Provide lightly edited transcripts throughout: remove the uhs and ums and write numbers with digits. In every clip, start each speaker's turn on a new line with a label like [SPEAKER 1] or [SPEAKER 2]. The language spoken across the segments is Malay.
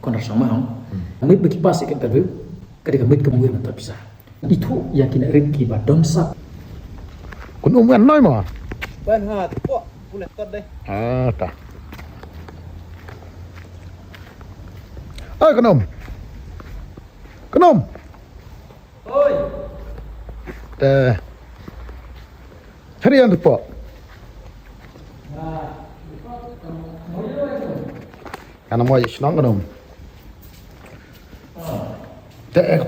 [SPEAKER 1] kon rasa mahong mit bagi pas ikan terbu ketika mit kemungkinan tak bisa itu yang kena rinki ba don sap
[SPEAKER 2] kun umuan noi mo
[SPEAKER 3] Ban ha po boleh tot deh.
[SPEAKER 2] Ta ơi con ông
[SPEAKER 1] oi
[SPEAKER 2] harian tu po ana mo isnong con ông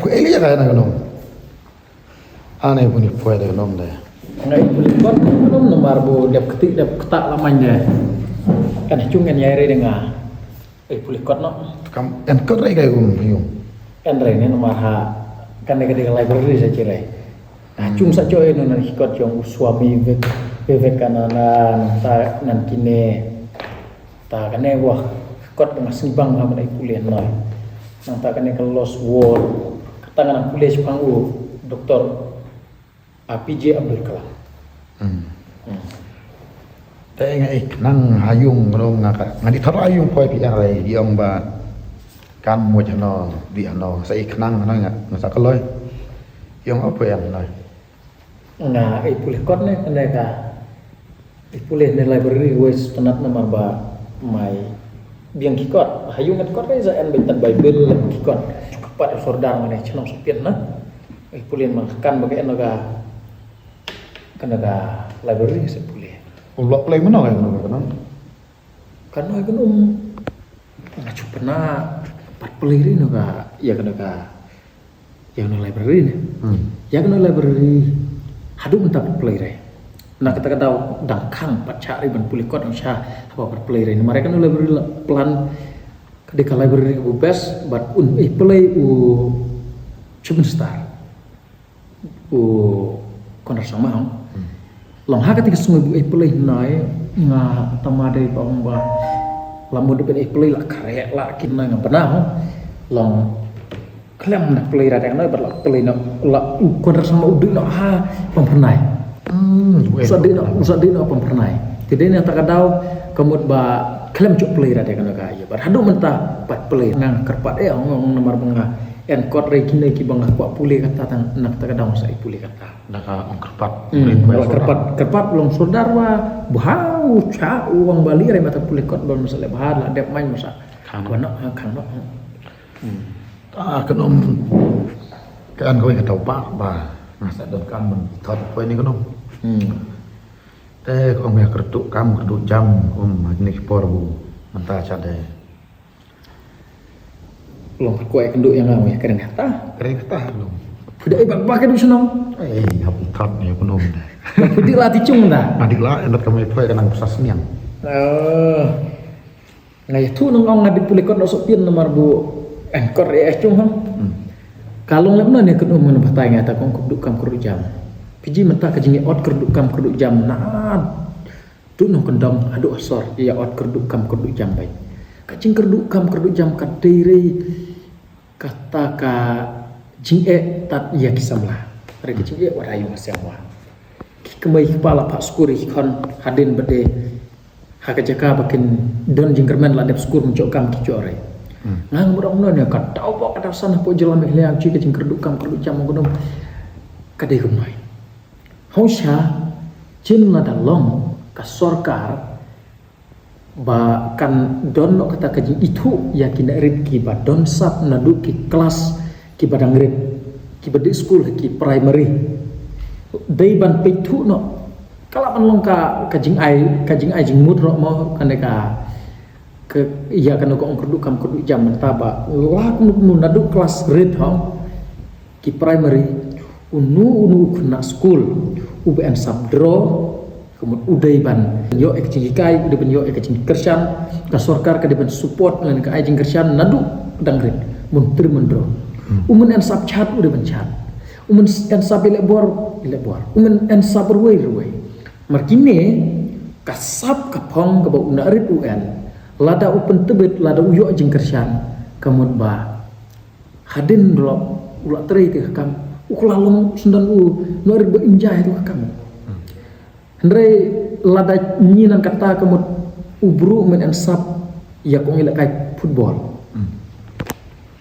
[SPEAKER 2] ku eli ya kana con ông ane puni puede con ông deh
[SPEAKER 1] ngai pulikot belum nomor bo dep ketik dep ketak lamanya kan cungen yai dengar pulikot no
[SPEAKER 2] kam en ko rei kai yung
[SPEAKER 1] kan ini nomor ha kan dekat library saya cerai cung sa coy no nan hikot yung suami Vivekananda ta nan kine ta kane wah kot dengan sibang ha mana kuliah noi nang ta kane ke Lost World katangan kuliah pangu Dr. PJ Abdul Kalam.
[SPEAKER 2] ngai nang hayung ro ngadi tharayung poi pi ai di ong ba kan mo chano di ano sai knang na nga sa kaloi yung apa yang noi
[SPEAKER 1] Nah, pulih kot ne kene ka. Pulih ne library wes tenat nama ba mai biang kikot hayung ngat kot ai za en bentan bible kikot kepat sordar mane chenong supien na. Pulih makan bagai enoga kena ka library se pulih.
[SPEAKER 2] ulok play mana kan kan
[SPEAKER 1] Karena kan ngacu pernah pat pulih ri no ka ya kena ka yang no library ne. Ya kena library hadu mentap pulih re. Nah kita tahu dangkang pacar riban pulih kot insya apa berpelay ini mereka nu library pelan ketika library bebas but play cuman star konar sama long ha ketika sungai bu play nai nga tamade ba lamun de play la karek la kinna nga pernah long klem nak play radang nai ber play na la konar sama udu na ha pempernai usah dino pempernai tidak ni tak kadau kemud ba klem cuk play ra kan ka ya bar hadu mentah pat play nang kerpat ngong nomor bangga en kot re kini ki bangga kwa pulih kata tang nak tak kadau sai pulih kata
[SPEAKER 2] nak ong kerpat
[SPEAKER 1] kerpat belum saudar wa bau ca uang bali re mata pulih kot belum masalah bahar la dep main masa kang no
[SPEAKER 2] kenom kan kau yang tahu pak ba masa dan kan men thot kau ini kenom kau yang kertuk jam ni porbu mentah cade
[SPEAKER 1] belum kue kenduk yang ngau ya keren kata
[SPEAKER 2] belum
[SPEAKER 1] sudah ibak pakai du senong
[SPEAKER 2] hab thot ni kenom dah
[SPEAKER 1] jadi latih cung dah
[SPEAKER 2] adik lah endat kami kau yang nang pusas niang
[SPEAKER 1] ngai tu nong ngadi pulih kot sok pin nomor bu engkor cung hang kalung lemna ne kedum mun batai ngata kong kuduk kam kuduk jam piji mentah kajingi ot kuduk kam kuduk jam na tu no kendam adu asor ya ot kuduk kam kuduk jam baik kajing kuduk kam kuduk jam kadiri kata ka jing tat ya kisamla re kajing warayu semua kemai kepala pak skuri kon hadin bede hakajaka bakin don jingkerman la dep skur mencok kam kicore ngang mudah ya kadau ba kada sana po jelam hliang ci kajing kerduk kam kerduk jam gunung kadai kumai hausha cin na dalong ka sorkar ba kan don no kata kajing itu yakin rit ki ba don sap nadu ki kelas ki badang rit ki badi school ki primary dai ban pitu no kala ban long ka kajing ai jing mudro mo kaneka ke iya kan ko kerduk kam kerduk jam mentaba lah nu nadu kelas rit hong ki primary unu kena school UBN sabdro kemudian udaiban yo ek cikai udah ben yo ek cing kersan ka sorkar ka deben support lan ka ajing kersan nadu dangrit mun termendro umun en sab chat udah ben chat umun en sab lebor umun en sab ruwai markine kasab kapong ka ba unarit UN lada open tebet lada uyo ajing kersan kemudian ba hadin dolo ulah teri ke kam ukulalong sundan nuarit ba injah itu kam Hendrai lada nyinan kata kemud ubru men ensap ya kong ilak kai football.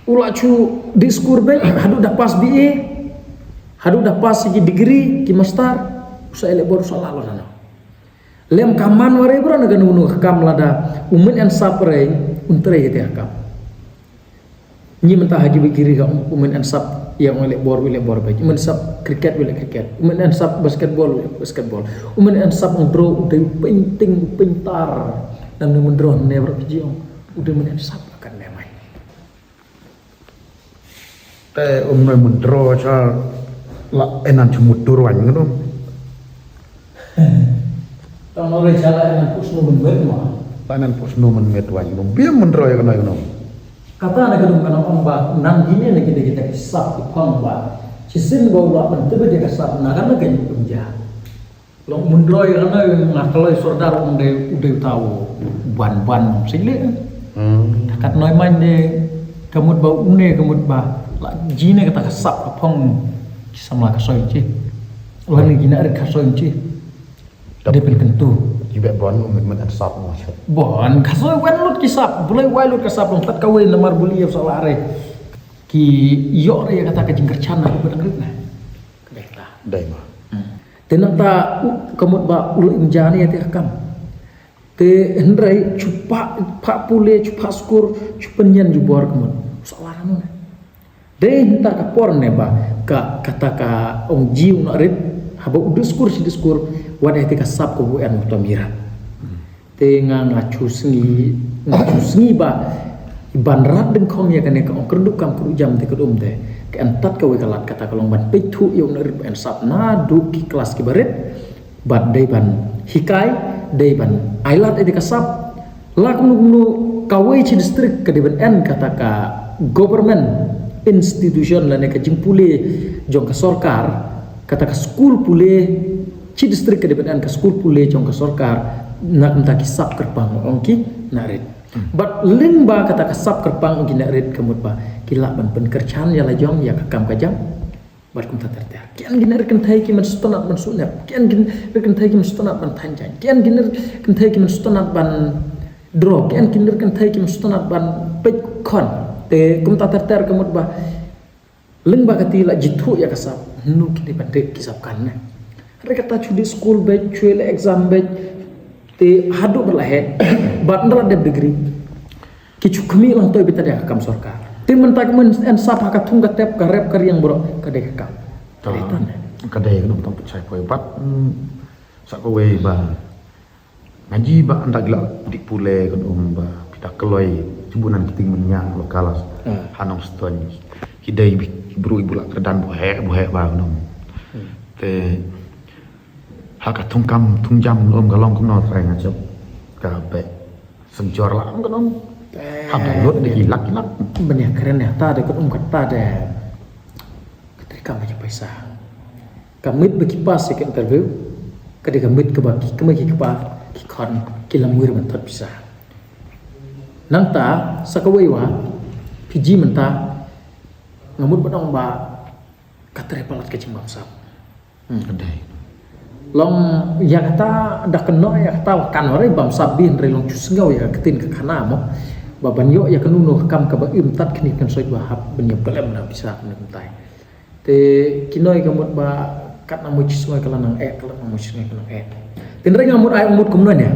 [SPEAKER 1] Ula cu diskur be hadu dah pas BA, hadu dah pas segi degree ki master, usai elek baru salah lah sana. Lem kaman warai bro naga nunu kam lada umen an sapre untre ya kam. Ni mentah haji begiri ka umen an sap yang elek bor be. Umen sap kriket umen an sap basketball. Umen an sap ndro udah penting pintar dan ndro never jiong udah umen an sap akan lemai.
[SPEAKER 2] Te noi mundro cha la enan cumut turwan ngono.
[SPEAKER 1] Tang ore jala enan pusno bener mah.
[SPEAKER 2] Panan pusno men metwan ngono. Biar mundro ya ngono.
[SPEAKER 1] Kata nak gedung kana omba nang gini nak kita kisah di pangba. Cisin bawa mentebe dia kisah nakan nak ganyi penja. Long mundroi kana ngakaloi sordar udah tahu ban sile. Kat noi man de kamut bau une kamut ba la jine kata kisah pang sama kasoi ci. Orang gina ada kasoi ci. Dia pen kentu.
[SPEAKER 2] Ibek bon men ansap mo.
[SPEAKER 1] Bon, kasoi wen lut kisap, bulai wai lut kisap long tat kawin namar buli ya salare. Ki yo re kata ka jingkercana ku bedang ritna. Kedekta.
[SPEAKER 2] Dai mah.
[SPEAKER 1] Tenang ta kamut ba ulu imjani ya kam. Te hendrai cupa pak pule cupa skur cupenyan jubor kamut. Salare no. Dei hinta ka porne ba ka kata ka ong jiu na rit haba udiskur si diskur wadah tika sap ko bu en mutamira. Tenga ngacu sengi ba iban rat deng kong ya kane ka ong kerduk kam kru jam te kedum te ke entat ka we kalat kata kalong ban pitu yo na rit en sap na du ki kelas ki baret bad dei ban hikai dei ban ailat tika sap la kunu kawe ci distrik ke deben en kata ka government institution la ne ka jingpule jong ka sorkar kata ka school pule ci distrik ke deben ka school pule jong ka sorkar nak entah kisap kerpang ongki narit but ling ba kata kasap kerpang ongki narit kemut ba kila ban penkerchan ya la jong ya kakam kajam bar kum ta terter kian ginar kan thai ki man sutanat ban sunap kian ginar kan thai ki man sutanat ban thanjan kian ginar kan thai ki man sutanat ban dro kian ginar kan thai ki man sutanat ban pek kon te kum ta terter kemut ba ling ba kati la jitu ya kasap nu ki ban de kisap kan na rekata chudi school batch chuele exam batch te hadu berlahe bat ndra de degree kicu kemi lang toy bita dia kam sorka te mentak men en sap ka tung ka tep ka rep ka riang bro ka de kam
[SPEAKER 2] Kadai kan tong percaya koi bat sak kowe ba ngaji ba anda gila dik pule kan ba pita keloi jembunan kiting menyang lokalas hanong ston hidai bru ibu lak kedan bohe ba kan te haka tungkam tungjam galong kumno trai ngajak ka be senjor la kan hada lot de hilak
[SPEAKER 1] banyak keren ya ta de kun kata de ketika banyak paisa kamit bekipas ke interview ketika kamit ke baki kemaki kepa ki kon kilamur mentat bisa nanta sakawai wa piji menta ngamut badong ba katre palat ke cimbang sap
[SPEAKER 2] kadai
[SPEAKER 1] long ya kata dah kena ya kata kan ore bam sabin re long cusngau ya ketin ke kana mo baban yo ya kenuno kam ka ba imtat kini kan soi bahap benyo kelem na bisa mentai te kinoi kamut ba kat na mucis ngoi kalanang kala na mucis ngoi kalanang tenre ngamut ay umut kumnon ya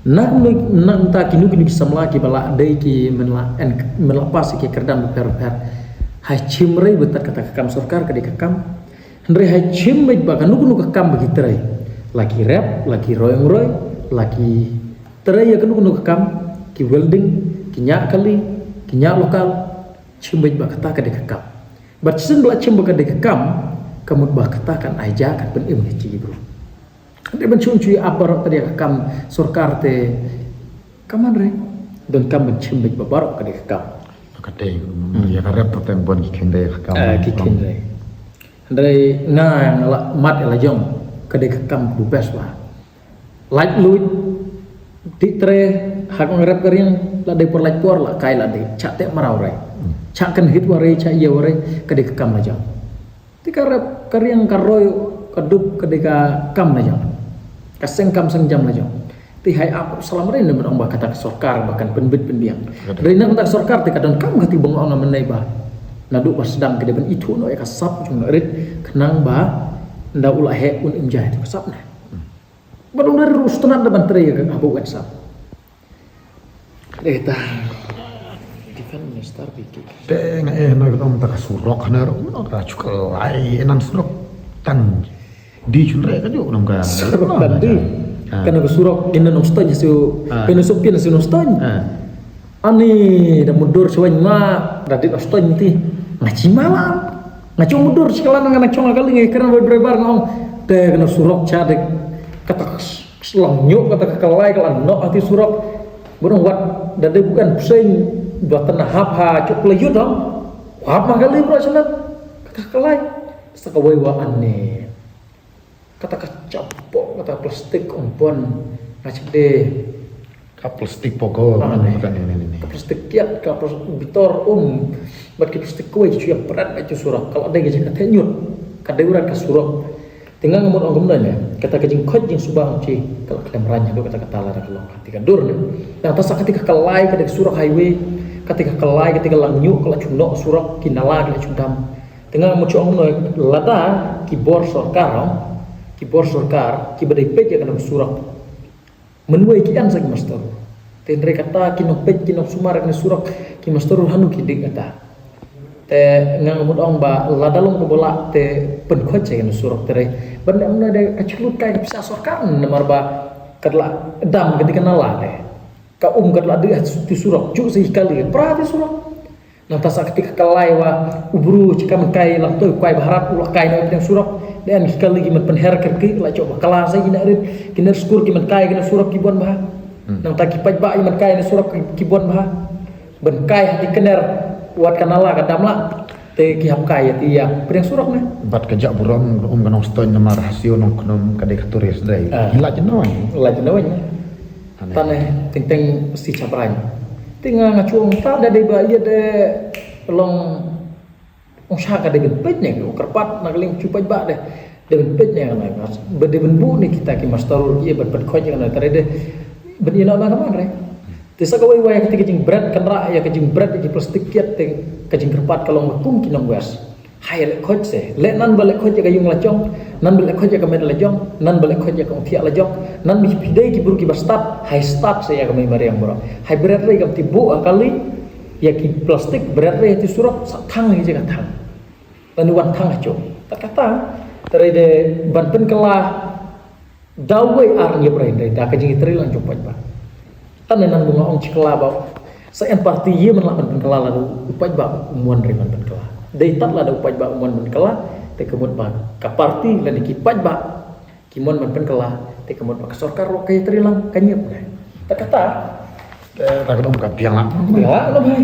[SPEAKER 1] nang ta kinu bisa melaki bala dei ki menla pas ki kerdan per hai chimrei betat kata kam sorkar ka dekam Hendri hai cim baik bagan nuku kekam bagi terai lagi rap lagi roy lagi terai ya nuku kekam ki welding ki nyak kali ki nyak lokal cim baik bak kata ka kekam bat sen bla cim bak kekam kamut bak kata kan aja kan ben im ci bro ade ben cuy abar tadi kekam sorkar te kaman re dan kam ben cim baik babar ka kekam
[SPEAKER 2] kadai ya karep tempon ki kende kekam
[SPEAKER 1] ki kende Andai ngang mat la jong kade kam bubes ba like luit titre hak ngrep kering la de por like por la kai la de chak te marau rai chak kan hit ware chak ye ware kade kam la jong ti karep kering karoy kadup kade ka kam la jong kaseng kam sang jam la jong Tihai apa salam rin naman ang kata sorkar bahkan penbit pendiang. Dari nang tak sorkar te kadang kam gati bong ang menai ba. Nadu pas sedang ke depan itu no ya kasap jung rit kenang ba nda ulah he un imjah itu kasap na. Badung dari rus tenan depan teri ya abu WhatsApp. Eta Defend Mister Biki.
[SPEAKER 2] Te nga no ko ta surok na ro no ta cukai enan surok tan di chunre ka jo nam ka.
[SPEAKER 1] Surok tadi. Karena kesurok kena noston su kena supin su noston. Ani dah mundur suan mak dari noston ti ngaci malam. Ngaci mundur sekalan dengan ngacong kali ngai karena berbar ngong teh kena surok cadek kata selongyuk kata kelai kalau nok hati surok burung wat dari bukan pusing buat tanah hap cuk leyut dong. Hap kali bro senat kata kelai sekawai wa aneh. Kata kacapok, kata plastik umpon macam deh.
[SPEAKER 2] Ka plastik pokok kan ini.
[SPEAKER 1] Ka plastik kiat, ka bitor buat ke plastik kue cuy berat macam surak. Kalau ada gajah kata nyut, kada urat ka surak. Tinggal ngomong orang kemudian kata kajing kot jing subang cuy. Kalau kalian meranya tu kata lar kalau ketika dur ni. Yang atas ketika kelai ketika surak highway, ketika kelai ketika langyuk kalau cundok surak kinala kalau cundam. Tinggal ngomong orang lada kibor sorkar. Kibor sorkar, kibadai pej yang kena surak. Menuai kian sagi master. Tendre kata kinok pej kinok sumar kena surak ki master hanu kidik kata. Te ngang mud ong ba ladalong ko bola te penkot kena surak tere. Benda mena de kaculut kai bisa sorkar nemar ba kadla dam ketika nala de. Ka kadla de tu surak ju sekali prati surak. Nang tasa ketika kalai wa ubru jika menkai lang toy kai baharat ulah kai na yang surak. Dan sekali lagi penher kerki lah coba kelas aja nak rit kena skur kiman kai kena surak kibon bah nang tak kipai ba kiman kai kena surak kibon bah ben kai hati kener buat kanala kadam lah te ki hap kai ti ya pedang surak na
[SPEAKER 2] bat kejak burong kanong ston nama rahasio nong konom kadek turis dai gila jenoy tanah teng si capranya tinggal ngacuang ta da dei ba ia de long usaha kada benpetnya ke kerpat nagaling cupai ba deh benpetnya kan mas bede benbu ni kita ki mastarul ia benpet khoj kan tare deh ben ina na kaman re tisa kawai waya ketika jing bread kan ra ya kejing bread di plastik kiat te kejing kerpat kalau ngakum kinong wes hai le khoj se le nan balik khoj ka yung lajong nan balik khoj ka med lajong nan balik khoj ka utia lajong nan bi pidai ki buru ki bastat hai start se ya ka mai mari yang boro hai bread re ka tibu akali ya ki plastik bread re ti surak thang ni je ka thang lanuan tang ajo tak kata teride banten kelah dawai arnya berada dak kajing terilang copat ba tanenan bunga ong cikela ba sa parti ye menlah banten kelah lalu upat ba umuan re banten kelah dei tat la da upat ba umuan banten kelah te kemut ba ka parti lan dikipat ba kimon banten kelah te kemut ba sorkar ro kay terilang kanyep tak kata tak kedom ka piang lah
[SPEAKER 1] ya lo bhai